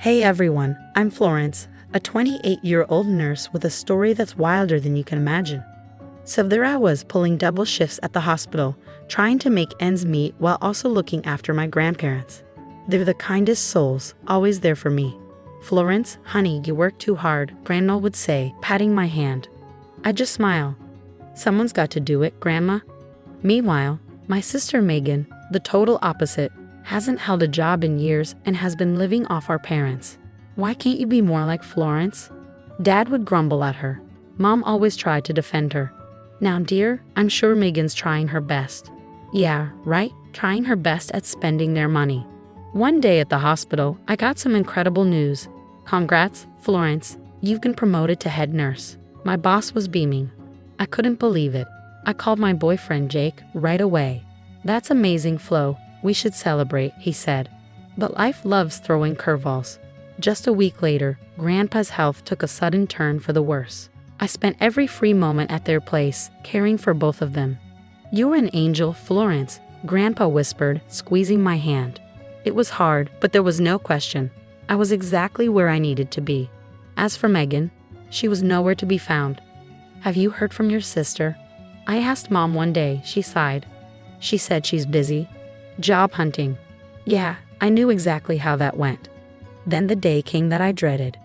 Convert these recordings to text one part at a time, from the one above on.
Hey everyone, I'm Florence, a 28-year-old nurse with a story that's wilder than you can imagine. So there I was pulling double shifts at the hospital, trying to make ends meet while also looking after my grandparents. They're the kindest souls, always there for me. "Florence, honey, you work too hard," Grandma would say, patting my hand. I'd just smile. "Someone's got to do it, Grandma." Meanwhile, my sister Megan, the total opposite, hasn't held a job in years and has been living off our parents. "Why can't you be more like Florence?" Dad would grumble at her. Mom always tried to defend her. "Now, dear, I'm sure Megan's trying her best." Yeah, right, trying her best at spending their money. One day at the hospital, I got some incredible news. "Congrats, Florence, you've been promoted to head nurse." My boss was beaming. I couldn't believe it. I called my boyfriend Jake right away. "That's amazing, Flo. We should celebrate," he said. But life loves throwing curveballs. Just a week later, Grandpa's health took a sudden turn for the worse. I spent every free moment at their place, caring for both of them. "You're an angel, Florence," Grandpa whispered, squeezing my hand. It was hard, but there was no question. I was exactly where I needed to be. As for Megan, she was nowhere to be found. "Have you heard from your sister?" I asked Mom one day. She sighed. She said she's busy. Job hunting. Yeah, I knew exactly how that went. Then the day came that I dreaded.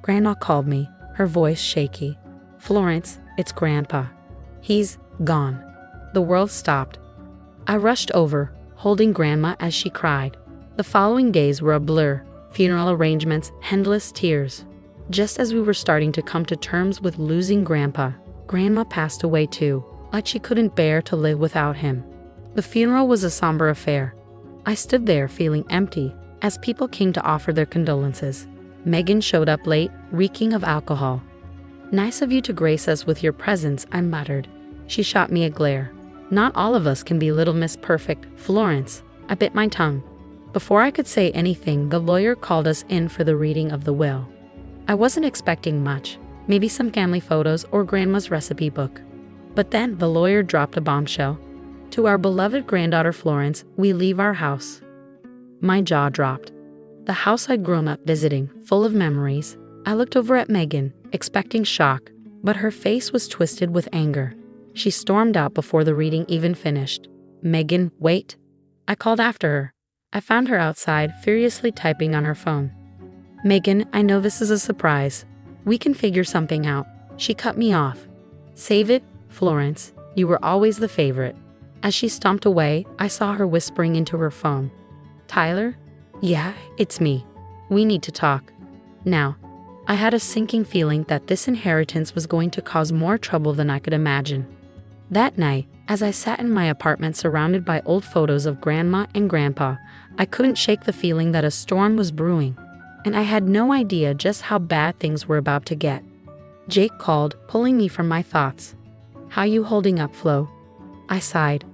Grandma called me, her voice shaky. "Florence, it's Grandpa. He's gone." The world stopped. I rushed over, holding Grandma as she cried. The following days were a blur. Funeral arrangements, endless tears. Just as we were starting to come to terms with losing Grandpa, Grandma passed away too, like she couldn't bear to live without him. The funeral was a somber affair. I stood there feeling empty as people came to offer their condolences. Megan showed up late, reeking of alcohol. "Nice of you to grace us with your presence," I muttered. She shot me a glare. "Not all of us can be Little Miss Perfect, Florence." I bit my tongue. Before I could say anything, the lawyer called us in for the reading of the will. I wasn't expecting much, maybe some family photos or Grandma's recipe book. But then the lawyer dropped a bombshell. "To our beloved granddaughter Florence, we leave our house." My jaw dropped. The house I'd grown up visiting, full of memories. I looked over at Megan, expecting shock, but her face was twisted with anger. She stormed out before the reading even finished. "Megan, wait." I called after her. I found her outside, furiously typing on her phone. "Megan, I know this is a surprise. We can figure something out." She cut me off. "Save it, Florence. You were always the favorite." As she stomped away, I saw her whispering into her phone. "Tyler? Yeah, it's me. We need to talk. Now." I had a sinking feeling that this inheritance was going to cause more trouble than I could imagine. That night, as I sat in my apartment surrounded by old photos of Grandma and Grandpa, I couldn't shake the feeling that a storm was brewing, and I had no idea just how bad things were about to get. Jake called, pulling me from my thoughts. "How you holding up, Flo?" I sighed.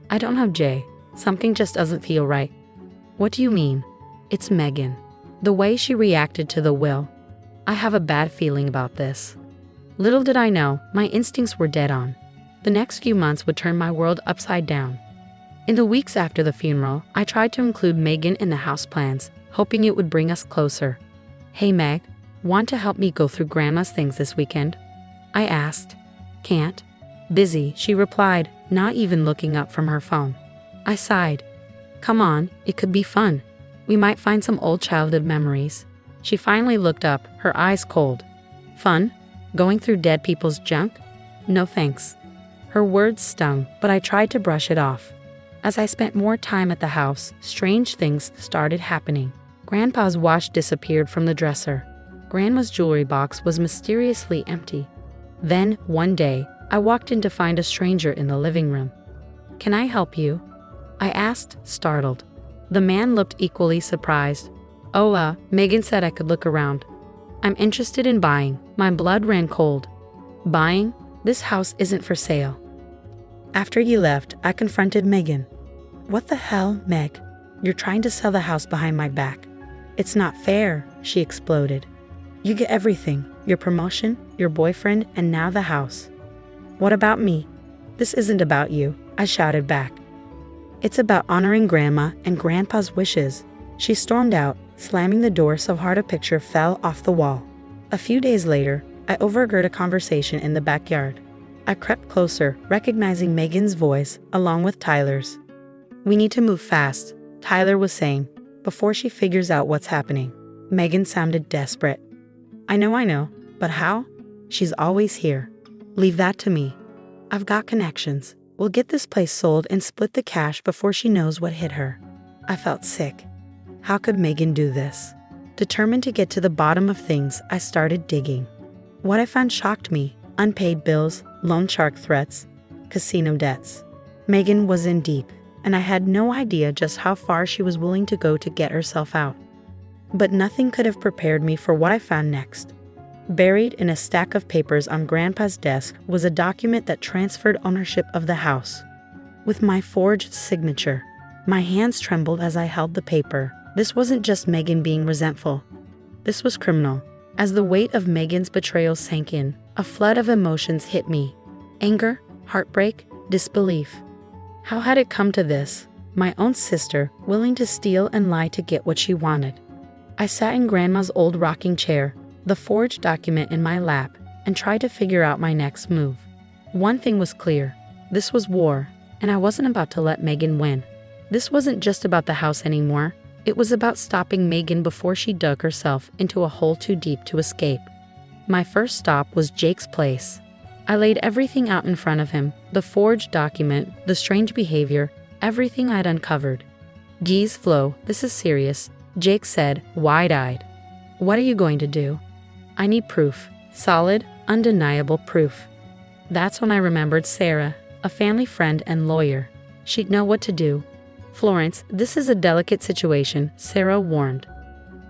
"I don't have Jay. Something just doesn't feel right." "What do you mean?" "It's Megan. The way she reacted to the will. I have a bad feeling about this." Little did I know, my instincts were dead on. The next few months would turn my world upside down. In the weeks after the funeral, I tried to include Megan in the house plans, hoping it would bring us closer. "Hey Meg, want to help me go through Grandma's things this weekend?" I asked. "Can't. Busy," she replied, not even looking up from her phone. I sighed. "Come on, it could be fun. We might find some old childhood memories." She finally looked up, her eyes cold. "Fun? Going through dead people's junk? No thanks." Her words stung, but I tried to brush it off. As I spent more time at the house, strange things started happening. Grandpa's watch disappeared from the dresser. Grandma's jewelry box was mysteriously empty. Then, one day, I walked in to find a stranger in the living room. "Can I help you?" I asked, startled. The man looked equally surprised. "Oh, Megan said I could look around. I'm interested in buying." My blood ran cold. "Buying? This house isn't for sale." After you left, I confronted Megan. "What the hell, Meg? You're trying to sell the house behind my back. It's not fair," she exploded. "You get everything, your promotion, your boyfriend, and now the house. What about me?" "This isn't about you," I shouted back. "It's about honoring Grandma and Grandpa's wishes." She stormed out, slamming the door so hard a picture fell off the wall. A few days later, I overheard a conversation in the backyard. I crept closer, recognizing Megan's voice along with Tyler's. "We need to move fast," Tyler was saying, "before she figures out what's happening." Megan sounded desperate. I know, but how? She's always here. Leave that to me. I've got connections. We'll get this place sold and split the cash before she knows what hit her. I felt sick. How could Megan do this? Determined to get to the bottom of things, I started digging. What I found shocked me: unpaid bills, loan shark threats, casino debts. Megan was in deep, and I had no idea just how far she was willing to go to get herself out. But nothing could have prepared me for what I found next. Buried in a stack of papers on Grandpa's desk was a document that transferred ownership of the house. With my forged signature, my hands trembled as I held the paper. This wasn't just Megan being resentful. This was criminal. As the weight of Megan's betrayal sank in, a flood of emotions hit me. Anger, heartbreak, disbelief. How had it come to this? My own sister, willing to steal and lie to get what she wanted. I sat in Grandma's old rocking chair, the forged document in my lap, and tried to figure out my next move. One thing was clear: this was war, and I wasn't about to let Megan win. This wasn't just about the house anymore. It was about stopping Megan before she dug herself into a hole too deep to escape. My first stop was Jake's place. I laid everything out in front of him: the forged document, the strange behavior, everything I'd uncovered. "Geez, Flo, this is serious," Jake said, wide-eyed. "What are you going to do?" "I need proof. Solid, undeniable proof." That's when I remembered Sarah, a family friend and lawyer. She'd know what to do. "Florence, this is a delicate situation," Sarah warned.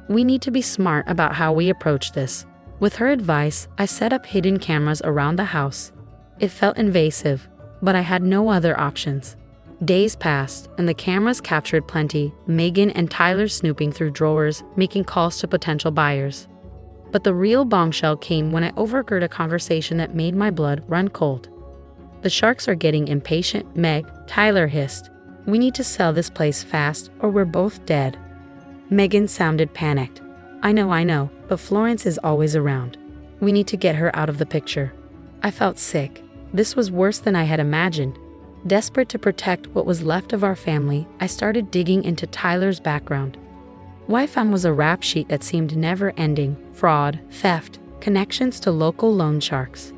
"We need to be smart about how we approach this." With her advice, I set up hidden cameras around the house. It felt invasive, but I had no other options. Days passed, and the cameras captured plenty: Megan and Tyler snooping through drawers, making calls to potential buyers. But the real bombshell came when I overheard a conversation that made my blood run cold. "The sharks are getting impatient, Meg," Tyler hissed. "We need to sell this place fast, or we're both dead." Megan sounded panicked. I know, but Florence is always around. We need to get her out of the picture." I felt sick. This was worse than I had imagined. Desperate to protect what was left of our family, I started digging into Tyler's background. What I found was a rap sheet that seemed never-ending: fraud, theft, connections to local loan sharks.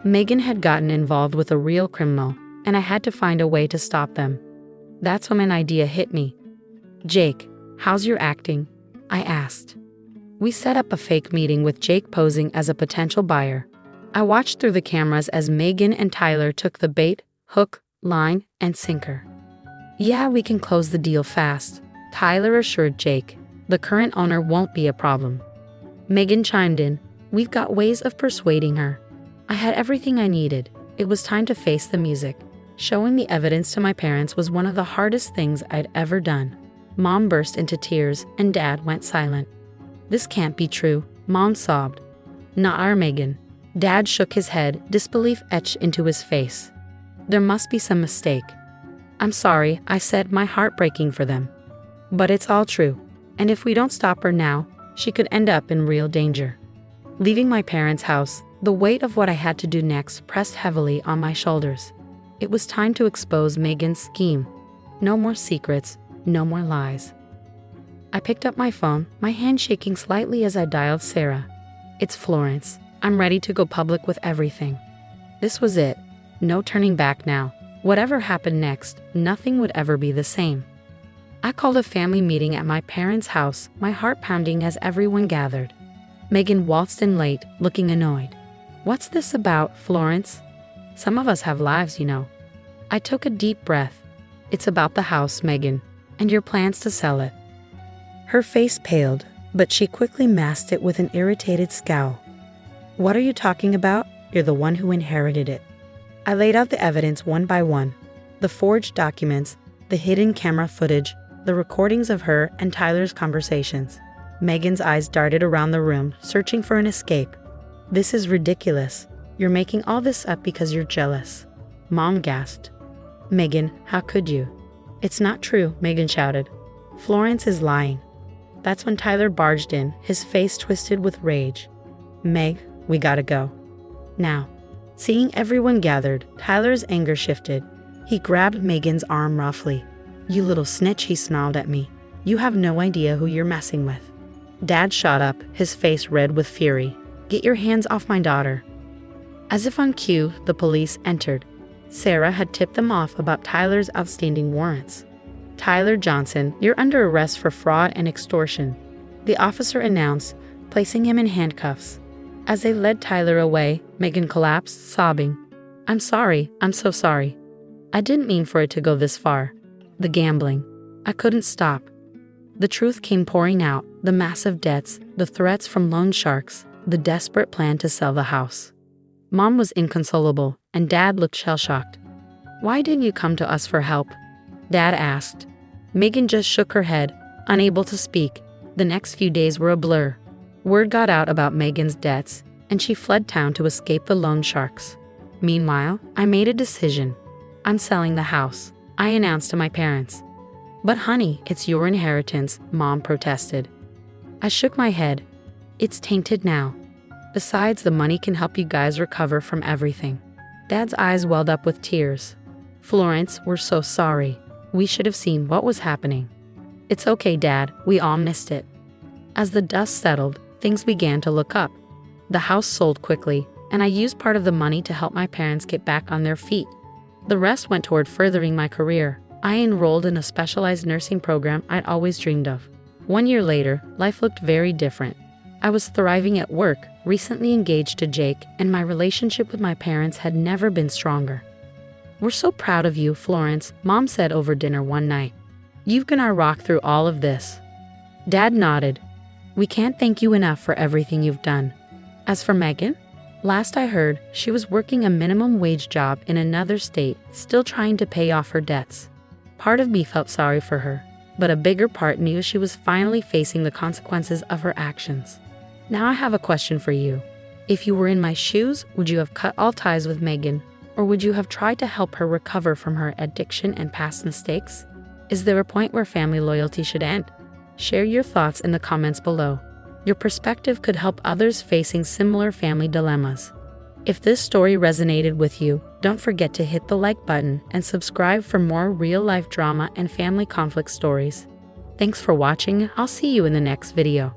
Megan had gotten involved with a real criminal, and I had to find a way to stop them. That's when an idea hit me. "Jake, how's your acting?" I asked. We set up a fake meeting with Jake posing as a potential buyer. I watched through the cameras as Megan and Tyler took the bait: hook, line, and sinker. "Yeah, we can close the deal fast," Tyler assured Jake. "The current owner won't be a problem." Megan chimed in. "We've got ways of persuading her." I had everything I needed. It was time to face the music. Showing the evidence to my parents was one of the hardest things I'd ever done. Mom burst into tears, and Dad went silent. "This can't be true," Mom sobbed. "Not our Megan." Dad shook his head, disbelief etched into his face. "There must be some mistake." "I'm sorry," I said, my heart breaking for them. "But it's all true. And if we don't stop her now, she could end up in real danger." Leaving my parents' house, the weight of what I had to do next pressed heavily on my shoulders. It was time to expose Megan's scheme. No more secrets, no more lies. I picked up my phone, my hand shaking slightly as I dialed Sarah. "It's Florence. I'm ready to go public with everything." This was it. No turning back now. Whatever happened next, nothing would ever be the same. I called a family meeting at my parents' house, my heart pounding as everyone gathered. Megan waltzed in late, looking annoyed. "What's this about, Florence?" "Some of us have lives, you know." I took a deep breath. "It's about the house, Megan, and your plans to sell it." Her face paled, but she quickly masked it with an irritated scowl. "What are you talking about? You're the one who inherited it." I laid out the evidence one by one: the forged documents, the hidden camera footage, the recordings of her and Tyler's conversations. Megan's eyes darted around the room, searching for an escape. "This is ridiculous. You're making all this up because you're jealous." Mom gasped. "Megan, how could you?" "It's not true," Megan shouted. "Florence is lying." That's when Tyler barged in, his face twisted with rage. "Meg, we gotta go. Now." Seeing everyone gathered, Tyler's anger shifted. He grabbed Megan's arm roughly. "You little snitch," he snarled at me. "You have no idea who you're messing with." Dad shot up, his face red with fury. "Get your hands off my daughter." As if on cue, the police entered. Sarah had tipped them off about Tyler's outstanding warrants. "Tyler Johnson, you're under arrest for fraud and extortion," the officer announced, placing him in handcuffs. As they led Tyler away, Megan collapsed, sobbing. "I'm sorry, I'm so sorry. I didn't mean for it to go this far. The gambling. I couldn't stop." The truth came pouring out, the massive debts, the threats from loan sharks, the desperate plan to sell the house. Mom was inconsolable, and Dad looked shell-shocked. "Why didn't you come to us for help?" Dad asked. Megan just shook her head, unable to speak. The next few days were a blur. Word got out about Megan's debts, and she fled town to escape the loan sharks. Meanwhile, I made a decision. "I'm selling the house," I announced to my parents. "But honey, it's your inheritance," Mom protested. I shook my head. "It's tainted now. Besides, the money can help you guys recover from everything." Dad's eyes welled up with tears. "Florence, we're so sorry. We should have seen what was happening." "It's okay, Dad. We all missed it." As the dust settled, things began to look up. The house sold quickly, and I used part of the money to help my parents get back on their feet. The rest went toward furthering my career. I enrolled in a specialized nursing program I'd always dreamed of. 1 year later, life looked very different. I was thriving at work, recently engaged to Jake, and my relationship with my parents had never been stronger. "We're so proud of you, Florence," Mom said over dinner one night. "You've gonna rock through all of this." Dad nodded. "We can't thank you enough for everything you've done." As for Megan, last I heard, she was working a minimum wage job in another state, still trying to pay off her debts. Part of me felt sorry for her, but a bigger part knew she was finally facing the consequences of her actions. Now I have a question for you. If you were in my shoes, would you have cut all ties with Megan, or would you have tried to help her recover from her addiction and past mistakes? Is there a point where family loyalty should end? Share your thoughts in the comments below. Your perspective could help others facing similar family dilemmas. If this story resonated with you, don't forget to hit the like button and subscribe for more real-life drama and family conflict stories. Thanks for watching. I'll see you in the next video.